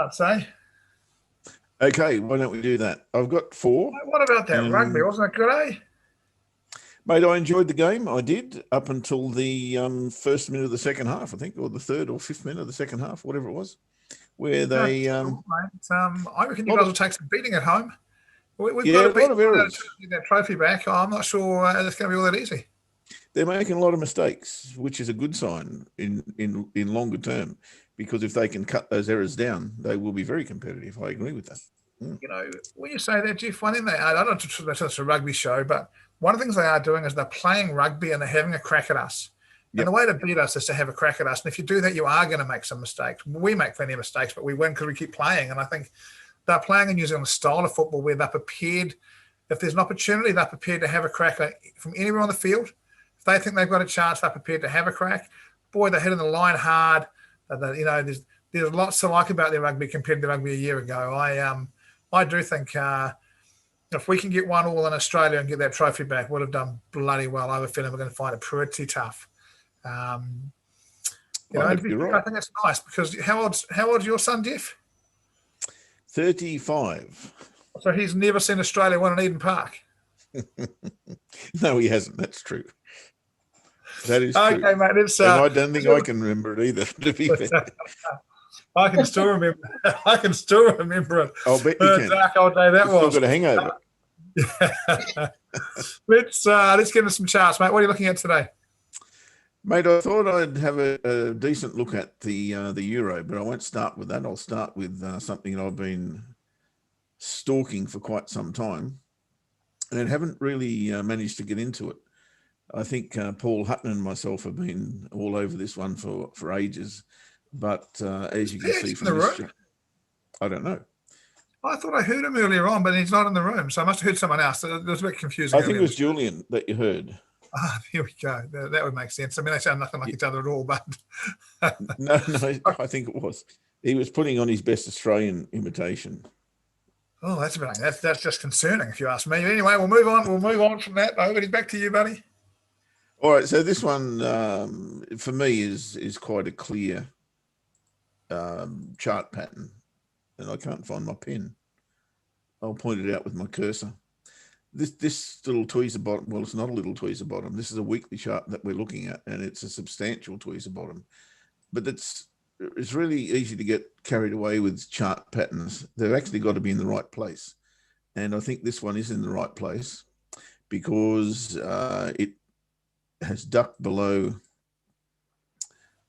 I'd say. Okay, why don't we do that? I've got four. What about that rugby? Wasn't it good, eh? Mate, I enjoyed the game. I did up until the first minute of the second half, I think, or the third or fifth minute of the second half, whatever it was, where they. Cool, I reckon you guys will take some beating at home. We've got Yeah, to a beat lot of errors. that trophy back. I'm not sure it's going to be all that easy. They're making a lot of mistakes, which is a good sign in longer term, because if they can cut those errors down, they will be very competitive. I agree with that. You know, when you say that, Geoff, one thing I don't know if it's a rugby show, but one of the things they are doing is they're playing rugby and they're having a crack at us. And the way to beat us is to have a crack at us. And if you do that, you are going to make some mistakes. We make plenty of mistakes, but we win because we keep playing. And I think they're playing a New Zealand style of football where they're prepared. If there's an opportunity, they're prepared to have a crack from anywhere on the field. If they think they've got a chance, they're prepared to have a crack. Boy, they're hitting the line hard. There's lots to like about their rugby compared to rugby a year ago. I do think if we can get 1-1 in Australia and get that trophy back, we'll have done bloody well. I have a feeling we're going to find it pretty tough. I think that's nice because how old's your son, Geoff? 35. So he's never seen Australia win in Eden Park. No, he hasn't. That's true. That is okay, true. Mate. And I don't think I can remember it either. To be fair, I can still remember. I can still remember it. I'll bet you can. Dark old day that was. Still got a hangover. Let's get into some charts, mate. What are you looking at today? Mate, I thought I'd have a decent look at the Euro, but I won't start with that. I'll start with something that I've been stalking for quite some time and haven't really managed to get into it. I think Paul Hutton and myself have been all over this one for ages, but as you can see from this, I don't know. I thought I heard him earlier on, but he's not in the room, so I must have hered someone else. It was a bit confusing. I think it was Julian that you heard. Here we go. That would make sense. I mean, they sound nothing like each other at all, but no, I think it was. He was putting on his best Australian imitation. Oh, that's just concerning, if you ask me. Anyway, we'll move on. We'll move on from that. Over back to you, buddy. All right. So this one for me is quite a clear chart pattern, and I can't find my pen. I'll point it out with my cursor. This little tweezer bottom, well, it's not a little tweezer bottom. This is a weekly chart that we're looking at, and it's a substantial tweezer bottom. But it's really easy to get carried away with chart patterns. They've actually got to be in the right place. And I think this one is in the right place because it has ducked below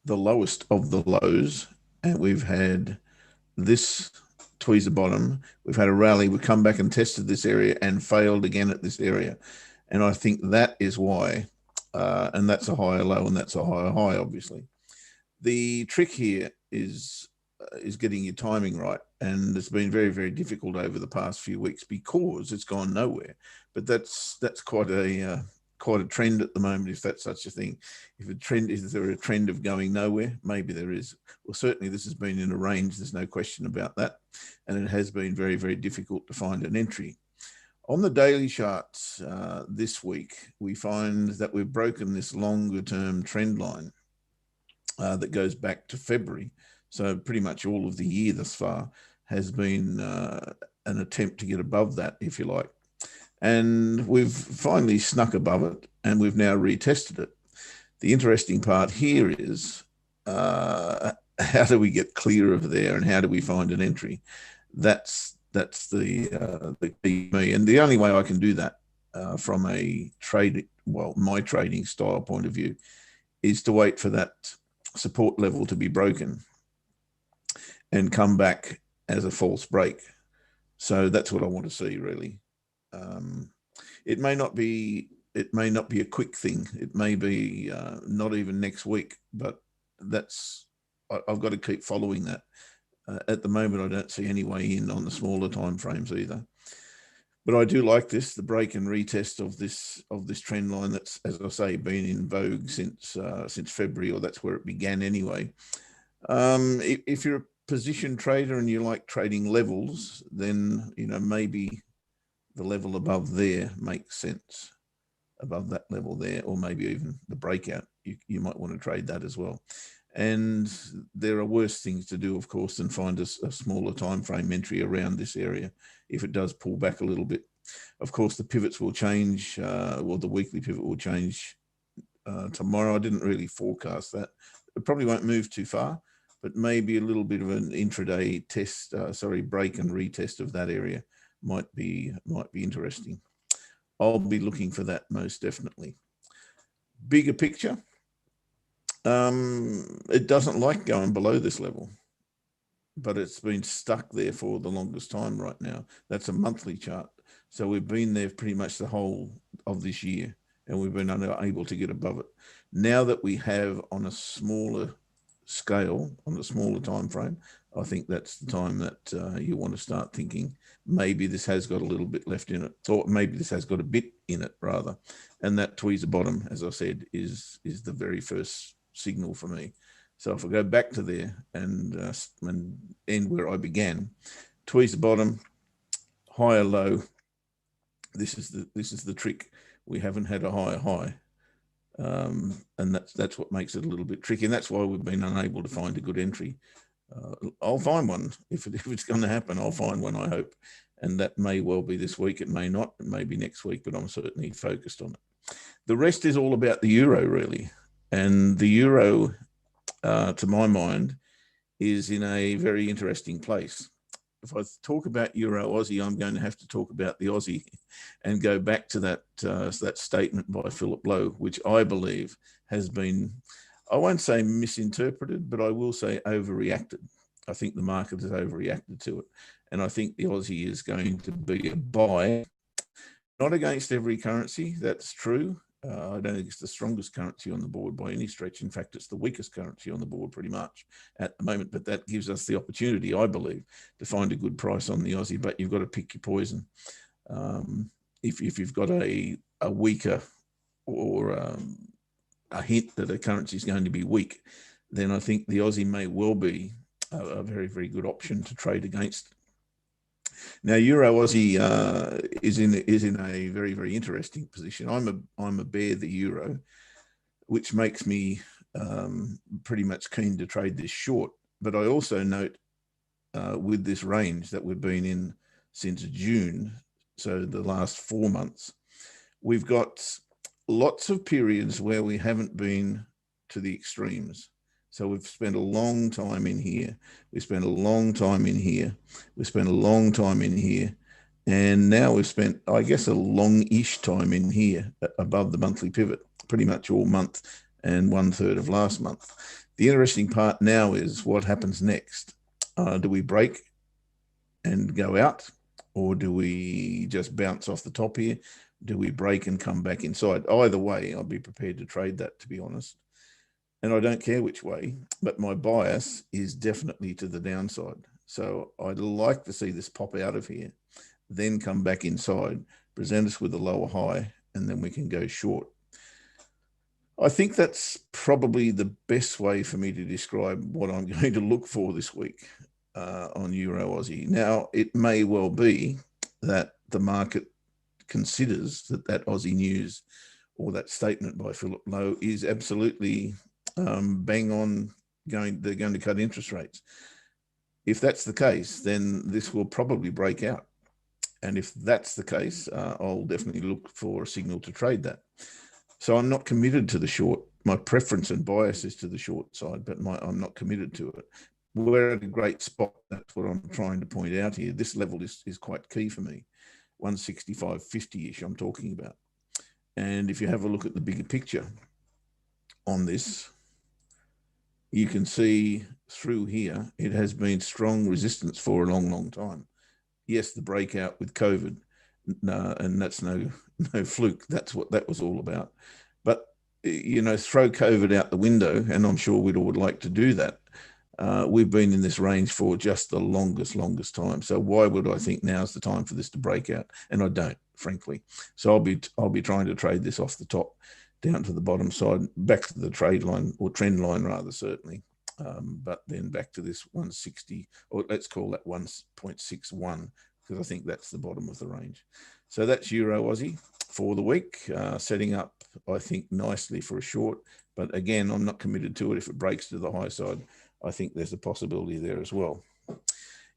the lowest of the lows, and we've had this tweezer bottom. We've had a rally. We've come back and tested this area and failed again at this area. And I think that is why, and that's a higher low and that's a higher high, obviously. The trick here is getting your timing right. And it's been very, very difficult over the past few weeks because it's gone nowhere. But that's quite a trend at the moment, if that's such a thing. Is there a trend of going nowhere? Maybe there is. Well, certainly this has been in a range. There's no question about that. And it has been very, very difficult to find an entry. On the daily charts this week, we find that we've broken this longer term trend line that goes back to February. So pretty much all of the year thus far has been an attempt to get above that, if you like. And we've finally snuck above it, and we've now retested it. The interesting part here is how do we get clear of there, and how do we find an entry? That's the key to me. And the only way I can do that from my trading style point of view is to wait for that support level to be broken and come back as a false break. So that's what I want to see, really. It may not be a quick thing. It may be not even next week, but I've got to keep following that. At the moment, I don't see any way in on the smaller time frames either. But I do like the break and retest of this trend line that's, as I say, been in vogue since February, or that's where it began anyway. If you're a position trader and you like trading levels, then maybe the level above there makes sense, above that level there, or maybe even the breakout. You might want to trade that as well. And there are worse things to do, of course, than find a smaller time frame entry around this area if it does pull back a little bit. Of course, the pivots will change. Well, the weekly pivot will change tomorrow. I didn't really forecast that. It probably won't move too far, but maybe a little bit of an intraday test, break and retest of that area might be interesting. I'll be looking for that most definitely. Bigger picture, it doesn't like going below this level, but it's been stuck there for the longest time right now. That's a monthly chart. So we've been there pretty much the whole of this year, and we've been unable to get above it. Now that we have on a smaller scale, on a smaller time frame, I think that's the time that you want to start thinking maybe this has got a little bit left in it, or maybe this has got a bit in it rather. And that tweezer bottom, as I said, is the very first signal for me. So if I go back to there and end where I began, tweezer bottom, higher low. This is the trick. We haven't had a higher high. And that's what makes it a little bit tricky, and that's why we've been unable to find a good entry. I'll find one if it's going to happen. I'll find one, I hope, and that may well be this week. It may not. It may be next week, but I'm certainly focused on it. The rest is all about the euro, really, and the euro, to my mind, is in a very interesting place. If I talk about Euro Aussie, I'm going to have to talk about the Aussie and go back to that statement by Philip Lowe, which I believe has been, I won't say misinterpreted, but I will say overreacted. I think the market has overreacted to it. And I think the Aussie is going to be a buy, not against every currency, that's true. I don't think it's the strongest currency on the board by any stretch. In fact, it's the weakest currency on the board pretty much at the moment. But that gives us the opportunity, I believe, to find a good price on the Aussie. But you've got to pick your poison. If you've got a weaker or a hint that a currency is going to be weak, then I think the Aussie may well be a very, very good option to trade against. Now, Euro Aussie is in a very, very interesting position. I'm a bear the euro, which makes me pretty much keen to trade this short. But I also note with this range that we've been in since June, so the last 4 months, we've got lots of periods where we haven't been to the extremes. So we've spent a long time in here. We spent a long time in here. We spent a long time in here. And now we've spent, I guess, a long-ish time in here above the monthly pivot, pretty much all month and 1/3 of last month. The interesting part now is what happens next. Do we break and go out, or do we just bounce off the top here? Do we break and come back inside? Either way, I'll be prepared to trade that, to be honest. And I don't care which way, but my bias is definitely to the downside. So I'd like to see this pop out of here, then come back inside, present us with a lower high, and then we can go short. I think that's probably the best way for me to describe what I'm going to look for this week on Euro Aussie. Now, it may well be that the market considers that Aussie news or that statement by Philip Lowe is absolutely bang on, they're going to cut interest rates. If that's the case, then this will probably break out. And if that's the case, I'll definitely look for a signal to trade that. So I'm not committed to the short. My preference and bias is to the short side, but I'm not committed to it. We're at a great spot. That's what I'm trying to point out here. This level is quite key for me. 165.50-ish I'm talking about. And if you have a look at the bigger picture on this, you can see through here, it has been strong resistance for a long, long time. Yes, the breakout with COVID, and that's no fluke. That's what that was all about. But, you know, throw COVID out the window, and I'm sure we'd all would like to do that. We've been in this range for just the longest time. So why would I think now's the time for this to break out? And I don't, frankly. So I'll be trying to trade this off the top down to the bottom side, back to the trade line, or trend line rather, certainly. But then back to this 160, or let's call that 1.61, because I think that's the bottom of the range. So that's Euro Aussie for the week, setting up, I think, nicely for a short, But again, I'm not committed to it. If it breaks to the high side, I think there's a possibility there as well.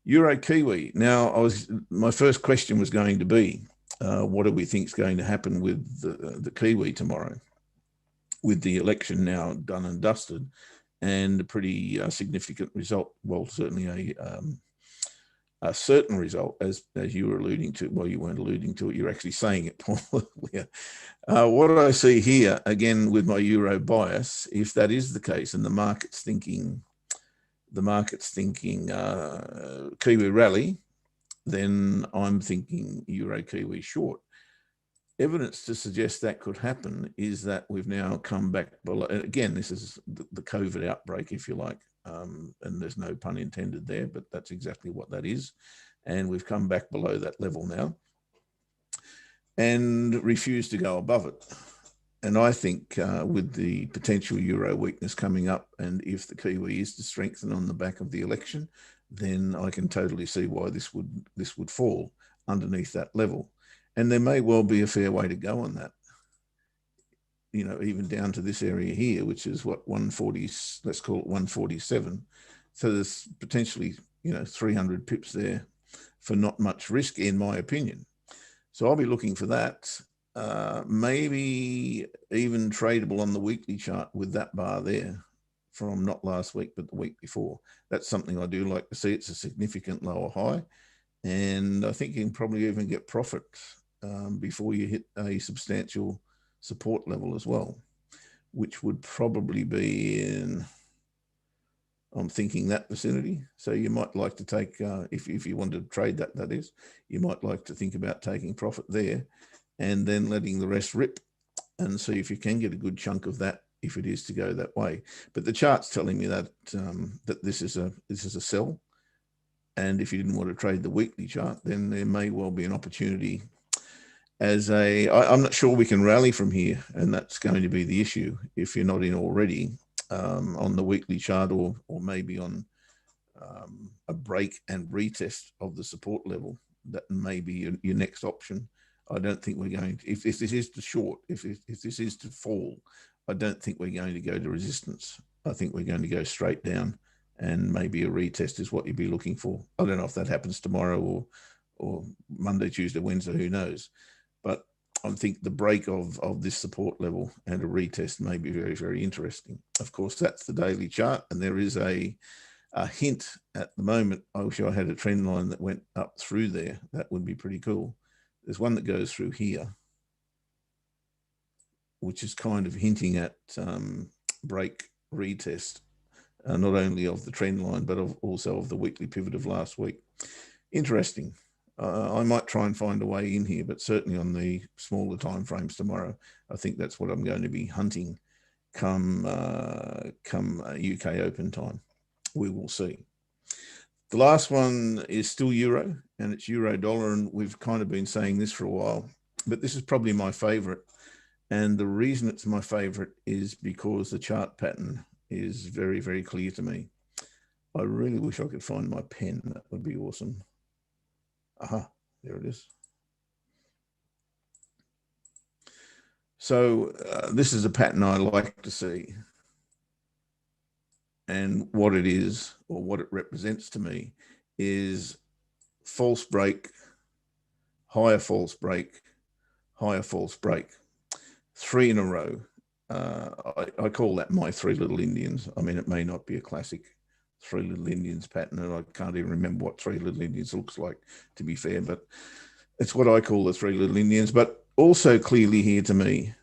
Euro Kiwi. Now, my first question was going to be, what do we think is going to happen with the Kiwi tomorrow, with the election now done and dusted, and a pretty significant result? Well, certainly a certain result, as you were alluding to. Well, you weren't alluding to it, you're actually saying it, Paul. Yeah. What I see here, again, with my Euro bias, if that is the case and the market's thinking Kiwi rally, then I'm thinking Euro Kiwi short. Evidence to suggest that could happen is that we've now come back below. Again, this is the COVID outbreak, if you like, and there's no pun intended there, but that's exactly what that is. And we've come back below that level now and refuse to go above it. And I think with the potential euro weakness coming up, and if the Kiwi is to strengthen on the back of the election, then I can totally see why this would fall underneath that level. And there may well be a fair way to go on that, you know, even down to this area here, which is what, 140, let's call it 147. So there's potentially, you know, 300 pips there for not much risk, in my opinion. So I'll be looking for that. Maybe even tradable on the weekly chart with that bar there from not last week, but the week before. That's something I do like to see. It's a significant lower high. And I think you can probably even get profit before you hit a substantial support level as well, which would probably be in, I'm thinking, that vicinity. So you might like to take, if you want to trade that is, you might like to think about taking profit there and then letting the rest rip and see if you can get a good chunk of that if it is to go that way. But the chart's telling me that that this is a sell. And if you didn't want to trade the weekly chart, then there may well be an opportunity as I'm not sure we can rally from here, and that's going to be the issue if you're not in already on the weekly chart, or maybe on a break and retest of the support level. That may be your next option. I don't think we're going to, if this is to short, if this is to fall, I don't think we're going to go to resistance. I think we're going to go straight down, and maybe a retest is what you'd be looking for. I don't know if that happens tomorrow or Monday, Tuesday, Wednesday, who knows. But I think the break of this support level and a retest may be very, very interesting. Of course, that's the daily chart, and there is a hint at the moment. I wish I had a trend line that went up through there. That would be pretty cool. There's one that goes through here, which is kind of hinting at break retest, not only of the trend line, but also of the weekly pivot of last week. Interesting. I might try and find a way in here, but certainly on the smaller time frames tomorrow, I think that's what I'm going to be hunting come UK Open time. We will see. The last one is still euro, and it's euro dollar, and we've kind of been saying this for a while, but this is probably my favorite. And the reason it's my favorite is because the chart pattern is very, very clear to me. I really wish I could find my pen. That would be awesome. Aha, there it is. So this is a pattern I like to see. And what it is, or what it represents to me, is false break, higher false break, higher false break. 3 in a row. I call that my 3 little Indians. I mean, it may not be a classic 3 little Indians pattern, and I can't even remember what 3 little Indians looks like, to be fair, but it's what I call the 3 little Indians. But also clearly here to me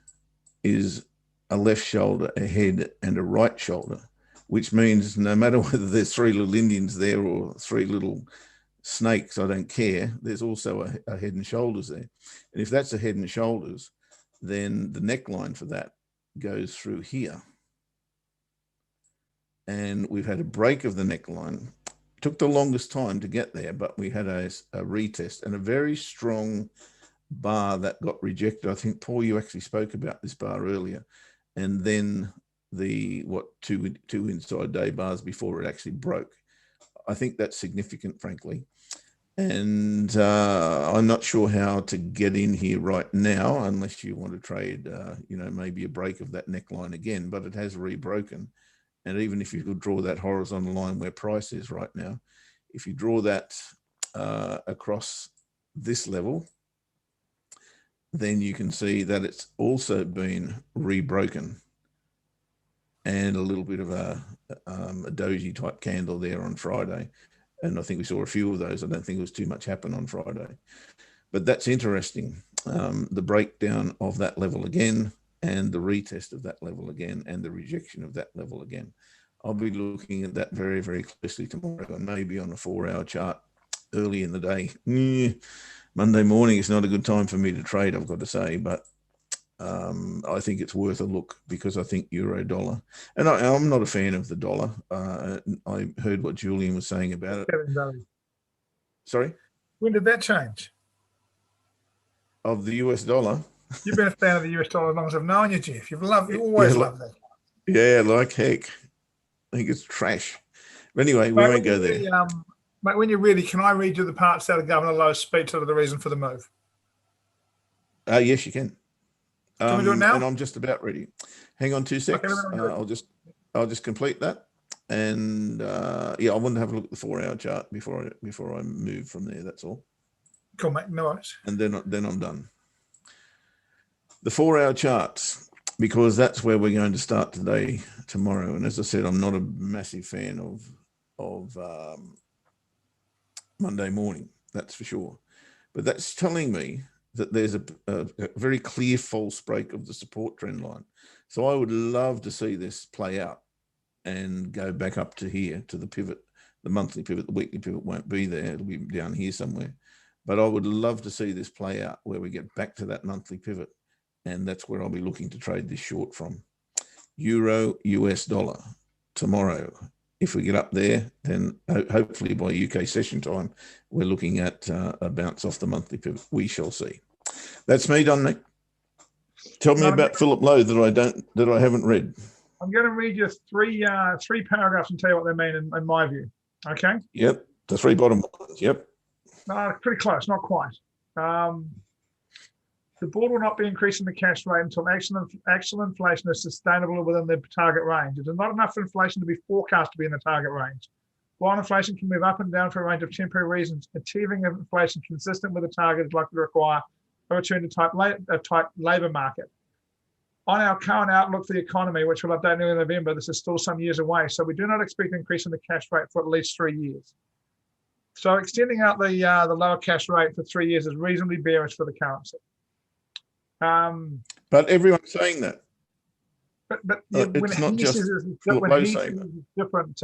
is a left shoulder, a head, and a right shoulder, which means no matter whether there's 3 little Indians there or 3 little snakes, I don't care. There's also a head and shoulders there. And if that's a head and shoulders, then the neckline for that goes through here. And we've had a break of the neckline. Took the longest time to get there, but we had a retest and a very strong bar that got rejected. I think, Paul, you actually spoke about this bar earlier. And then the, two inside day bars before it actually broke. I think that's significant, frankly. And I'm not sure how to get in here right now, unless you want to trade, you know, maybe a break of that neckline again, but it has rebroken. And even if you could draw that horizontal line where price is right now, if you draw that across this level, then you can see that it's also been rebroken, and a little bit of a doji type candle there on Friday. And I think we saw a few of those. I don't think there was too much happen on Friday, but that's interesting. The breakdown of that level again, and the retest of that level again, and the rejection of that level again. I'll be looking at that very, very closely tomorrow, and maybe on a 4-hour chart early in the day. Monday morning is not a good time for me to trade, I've got to say, but I think it's worth a look, because I think euro dollar, and I'm not a fan of the dollar. I heard what Julian was saying about it. Sorry? When did that change? Of the US dollar? You've been a fan of the US dollar as long as I've known you, Geoff. You always loved that. Yeah, like heck. I think it's trash. But anyway, we won't go there. Mate, when you're ready, can I read you the parts out of Governor Lowe's speech of the reason for the move? Yes, you can. Can we do it now? And I'm just about ready. Hang on 2 seconds. Okay, I'll just complete that. And yeah, I want to have a look at the 4-hour chart before I move from there. That's all. Cool, mate. No worries. And then I'm done. The 4-hour charts, because that's where we're going to start today, tomorrow. And as I said, I'm not a massive fan of Monday morning, that's for sure. But that's telling me that there's a very clear false break of the support trend line. So I would love to see this play out and go back up to here, to the pivot, the monthly pivot. The weekly pivot won't be there. It'll be down here somewhere. But I would love to see this play out where we get back to that monthly pivot. And that's where I'll be looking to trade this short from. Euro, US dollar tomorrow. If we get up there, then hopefully by UK session time, we're looking at a bounce off the monthly pivot. We shall see. That's me done, Nick. Tell me about Philip Lowe that I haven't read. I'm going to read you three paragraphs and tell you what they mean in my view. Okay. Yep. The 3 bottom ones. Yep. Pretty close, not quite. The board will not be increasing the cash rate until actual inflation is sustainable within the target range. It is not enough for inflation to be forecast to be in the target range. While inflation can move up and down for a range of temporary reasons, achieving inflation consistent with the target is likely to require a return to a tight labour market. On our current outlook for the economy, which we'll update in early November, this is still some years away, so we do not expect an increase in the cash rate for at least 3 years. So extending out the lower cash rate for 3 years is reasonably bearish for the currency. But everyone's saying that. But it's not just Philip Lowe saying that. Different,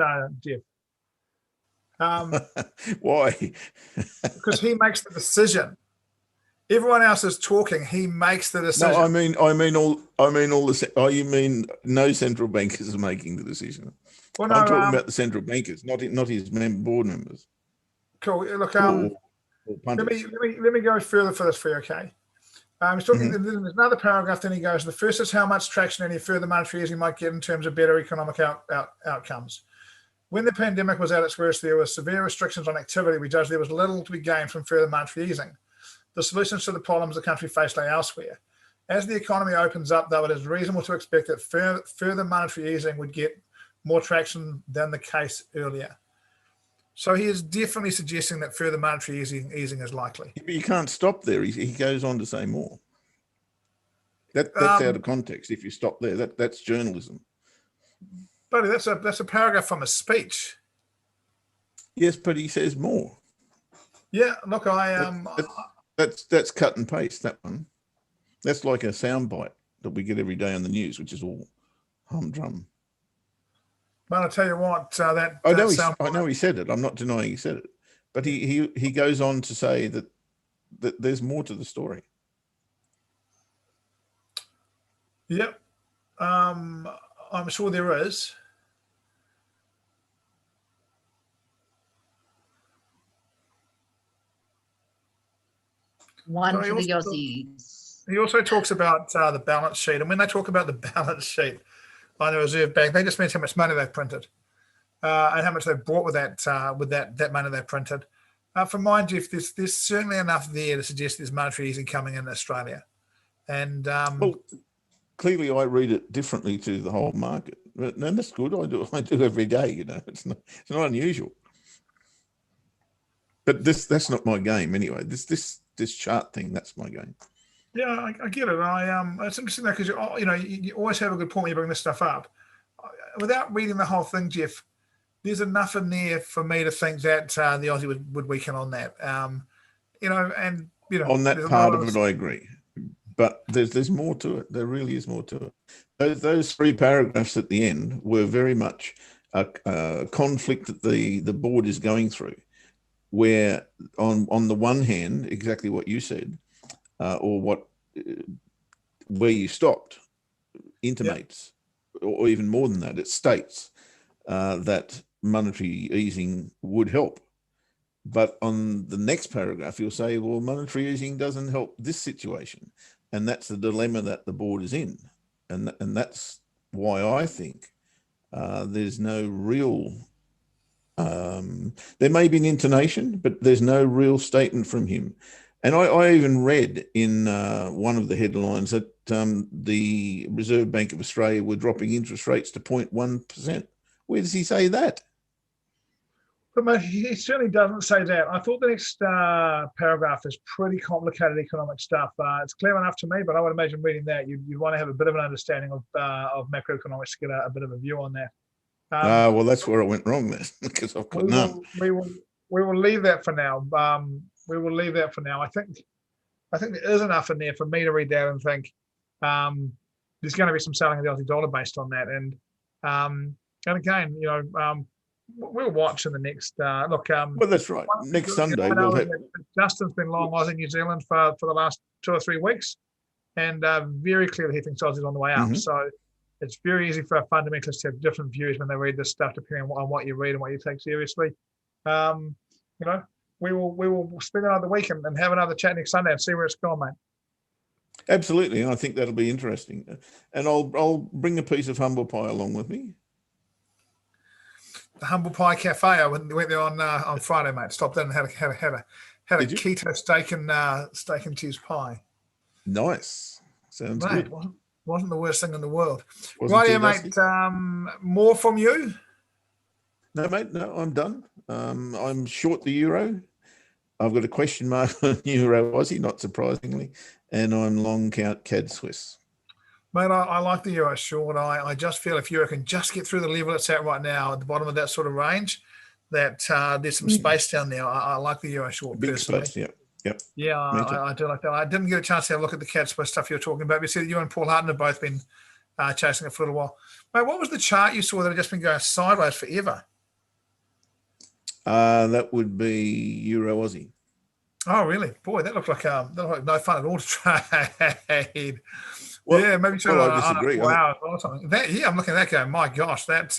Geoff. Why? Because he makes the decision. Everyone else is talking. He makes the decision. No, I mean all the. Oh, you mean no central bankers are making the decision? Well, no, I'm talking about the central bankers, not his board members. Cool. Look, let me go further for this for you, okay? He's talking. There's another paragraph. Then he goes. The first is how much traction any further monetary easing might get in terms of better economic outcomes. When the pandemic was at its worst, there were severe restrictions on activity. We judged there was little to be gained from further monetary easing. The solutions to the problems the country faced lay elsewhere. As the economy opens up, though, it is reasonable to expect that further monetary easing would get more traction than the case earlier. So he is definitely suggesting that further monetary easing is likely. But you can't stop there. He goes on to say more. That's out of context. If you stop there, that's journalism. Buddy, that's a paragraph from a speech. Yes, but he says more. Yeah, look, that's cut and paste, that one. That's like a soundbite that we get every day on the news, which is all humdrum. But I'll tell you what, I know he said it. I'm not denying he said it, but he goes on to say that there's more to the story. Yep, I'm sure there is. One for the Aussies. He also talks about the balance sheet, and when they talk about the balance sheet by the Reserve Bank, they just mean how much money they've printed and how much they've bought with that money they've printed. From mine, Geoff, there's certainly enough there to suggest there's monetary easing coming in Australia. And well, clearly I read it differently to the whole market. And that's good. I do every day, you know. It's not unusual. But that's not my game anyway. This chart thing, that's my game. Yeah, I get it. It's interesting though, because you always have a good point when you bring this stuff up. Without reading the whole thing, Geoff, there's enough in there for me to think that the Aussie would weaken on that. On that part of it, I agree. But there's more to it. There really is more to it. Those 3 paragraphs at the end were very much a conflict that the board is going through, where on the one hand, exactly what you said, or where you stopped intimates, or even more than that, it states that monetary easing would help. But on the next paragraph, you'll say, well, monetary easing doesn't help this situation. And that's the dilemma that the board is in. And that's why I think there's no real, there may be an intonation, but there's no real statement from him. And I even read in one of the headlines that the Reserve Bank of Australia were dropping interest rates to 0.1%. Where does he say that? But he certainly doesn't say that. I thought the next paragraph is pretty complicated economic stuff. It's clear enough to me, but I would imagine reading that, you'd want to have a bit of an understanding of macroeconomics to get a bit of a view on that. Well, that's where I went wrong then, because I've got none. We will leave that for now. We will leave that for now. I think there is enough in there for me to read that and think there's going to be some selling of the Aussie dollar based on that. And again, we'll watch in the next look. Well, that's right. Next Sunday we'll have. Justin's been long Aussie New Zealand for the last 2 or 3 weeks, and very clearly he thinks Aussie's on the way up. So it's very easy for fundamentalists to have different views when they read this stuff, depending on what you read and what you take seriously. We will spend another week and have another chat next Sunday and see where it's gone, mate. Absolutely, and I think that'll be interesting. And I'll bring a piece of humble pie along with me. The Humble Pie Cafe. I went there on Friday, mate. Stopped in and had a keto steak and cheese pie. Nice. Sounds good. Wasn't the worst thing in the world. Right here, mate. More from you? No, mate. No, I'm done. I'm short the euro. I've got a question mark on Euro Aussie, not surprisingly, and I'm long CAD Swiss. Mate, I like the euro short. I just feel if euro can just get through the level it's at right now, at the bottom of that sort of range, that there's some space down there. I like the euro short. Big personally. space, yep. Yeah, I do like that. I didn't get a chance to have a look at the CAD Swiss stuff you're talking about. We see that you and Paul Harton have both been chasing it for a little while. Mate, what was the chart you saw that had just been going sideways forever? That would be Euro Aussie. Oh, really? Boy, that looked like no fun at all to trade. Well, yeah, maybe so. Well, I disagree. Wow, or something. I'm looking at that going, my gosh, that's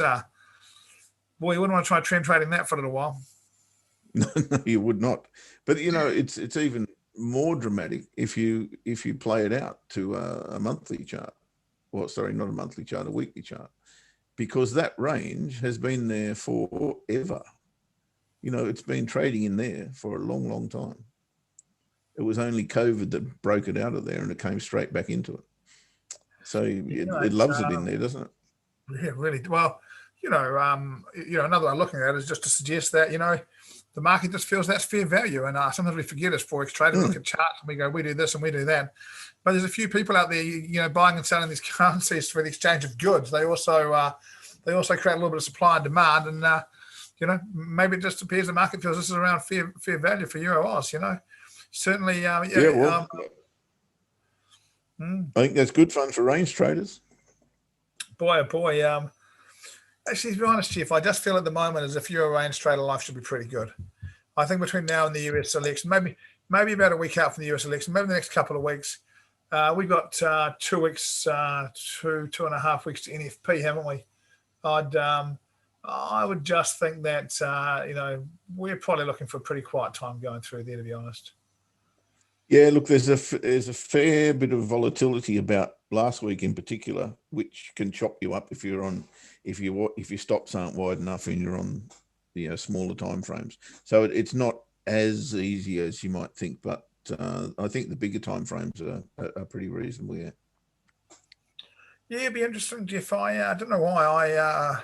boy, you wouldn't want to try trend trading that for a little while. No, you would not. But it's even more dramatic if you play it out to a monthly chart. Well, sorry, not a monthly chart, a weekly chart, because that range has been there forever. It's been trading in there for a long, long time. It was only COVID that broke it out of there, and it came straight back into it. So it loves it in there, doesn't it? Yeah, really. Well, another way of looking at it is just to suggest that, the market just feels that's fair value. And sometimes we forget as Forex traders, look at charts and we go, we do this and we do that. But there's a few people out there, buying and selling these currencies for the exchange of goods. They also create a little bit of supply and demand. And, maybe it just appears the market feels this is around fair value for Euro Oz, Certainly, I think that's good fun for range traders. Boy. Actually, to be honest, Geoff, I just feel at the moment as if you're a range trader, life should be pretty good. I think between now and the US election, maybe about a week out from the US election, maybe the next couple of weeks, we've got 2 weeks, 2.5 weeks to NFP, haven't we? I would just think that we're probably looking for a pretty quiet time going through there, to be honest. Yeah, look, there's a fair bit of volatility about last week in particular, which can chop you up if your stops aren't wide enough and you're on smaller time frames. So it's not as easy as you might think, but I think the bigger time frames are pretty reasonable. Yeah. Yeah, it'd be interesting, Geoff. I don't know why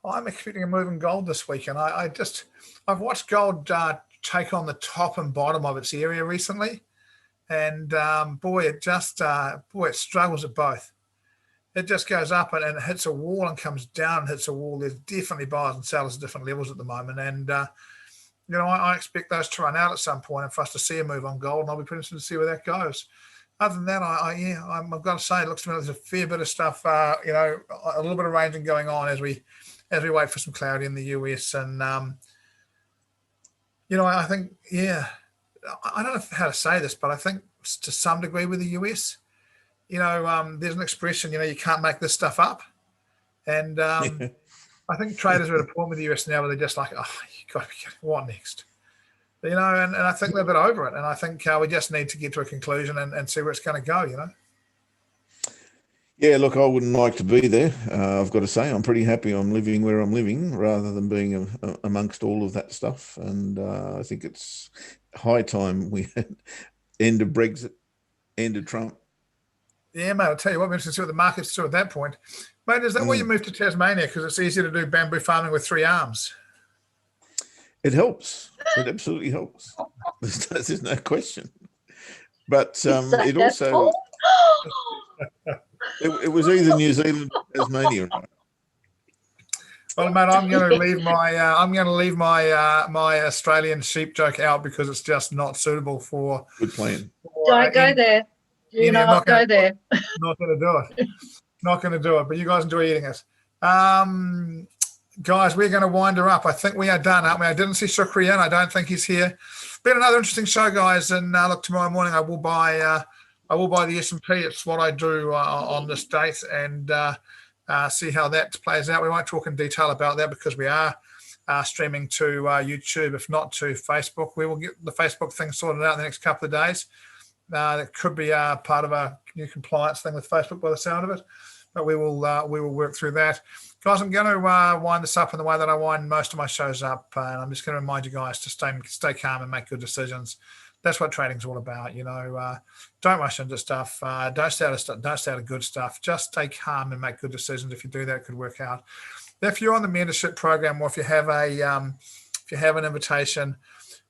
I'm expecting a move in gold this week, and I've watched gold take on the top and bottom of its area recently, and boy, it struggles at both. It just goes up and it hits a wall and comes down and hits a wall. There's definitely buyers and sellers at different levels at the moment, and I expect those to run out at some point and for us to see a move on gold, and I'll be pretty interested to see where that goes. Other than that, I've got to say, it looks to me like there's a fair bit of stuff, a little bit of ranging going on as we wait for some clarity in the US. And, I think, I don't know how to say this, but I think to some degree with the US, there's an expression, you can't make this stuff up. And I think traders are at a point with the US now where they're just like, oh, you got to be kidding, what next? And I think they're a bit over it. And I think we just need to get to a conclusion and see where it's going to go, Yeah, look, I wouldn't like to be there. I've got to say, I'm pretty happy I'm living where I'm living rather than being amongst all of that stuff. And I think it's high time we had end of Brexit, end of Trump. Yeah, mate, I'll tell you what, we're interested to see what the markets do at that point. Mate, is that why you moved to Tasmania? Because it's easier to do bamboo farming with 3 arms? It helps. It absolutely helps. There's no question. But it also... It was either New Zealand or Tasmania. Right? Well, mate, I'm going to leave my Australian sheep joke out because it's just not suitable for. Good plan. Don't go there. Do not go there. Not going to do it. Not going to do it. But you guys enjoy eating it. Guys, we're going to wind her up. I think we are done, aren't we? I didn't see Shukri in. I don't think he's here. Been another interesting show, guys. And look, tomorrow morning I will buy the S&P. It's what I do on this date, and see how that plays out. We won't talk in detail about that because we are streaming to YouTube, if not to Facebook. We will get the Facebook thing sorted out in the next couple of days. That could be part of a new compliance thing with Facebook by the sound of it, but we will work through that. Guys, I'm going to wind this up in the way that I wind most of my shows up, and I'm just going to remind you guys to stay calm and make good decisions. That's what trading's all about, Don't rush into stuff. Don't stay out of good stuff. Just stay calm and make good decisions. If you do that, it could work out. If you're on the mentorship program, or if you have an invitation,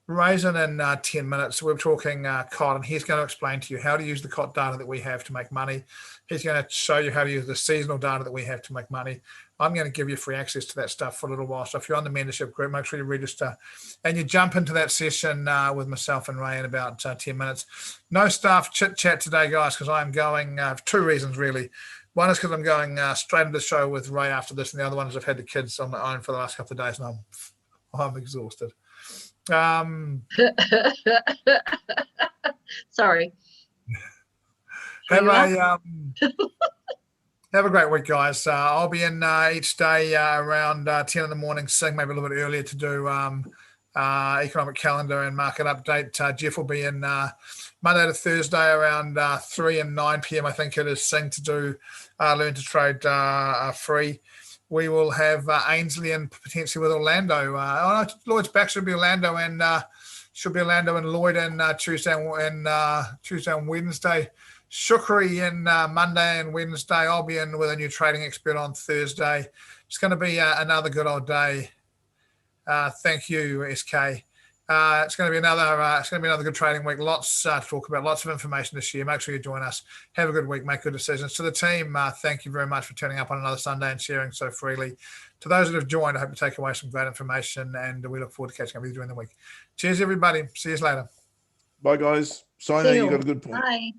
raise it in 10 minutes. We're talking COT, and he's going to explain to you how to use the COT data that we have to make money. He's going to show you how to use the seasonal data that we have to make money. I'm going to give you free access to that stuff for a little while. So if you're on the mentorship group, make sure you register and you jump into that session with myself and Ray in about 10 minutes. No staff chit chat today, guys, because I'm going for 2 reasons, really. One is because I'm going straight into the show with Ray after this, and the other one is I've had the kids on my own for the last couple of days, and I'm exhausted. Sorry. Have a great week, guys. I'll be in each day around 10 in the morning, maybe a little bit earlier to do economic calendar and market update. Geoff will be in Monday to Thursday around 3 and 9 p.m. I think it is, to do Learn to Trade free. We will have Ainslie and potentially with Orlando. Lloyd's back, should be Orlando and Lloyd in Tuesday and Wednesday. Shukri in Monday and Wednesday. I'll be in with a new trading expert on Thursday. It's going to be another good old day. Thank you, SK. It's going to be another good trading week. Lots to talk about. Lots of information this year. Make sure you join us. Have a good week. Make good decisions. To the team, thank you very much for turning up on another Sunday and sharing so freely. To those that have joined, I hope you take away some great information, and we look forward to catching up with you during the week. Cheers, everybody. See you later. Bye, guys. Sign, you got a good point. Bye.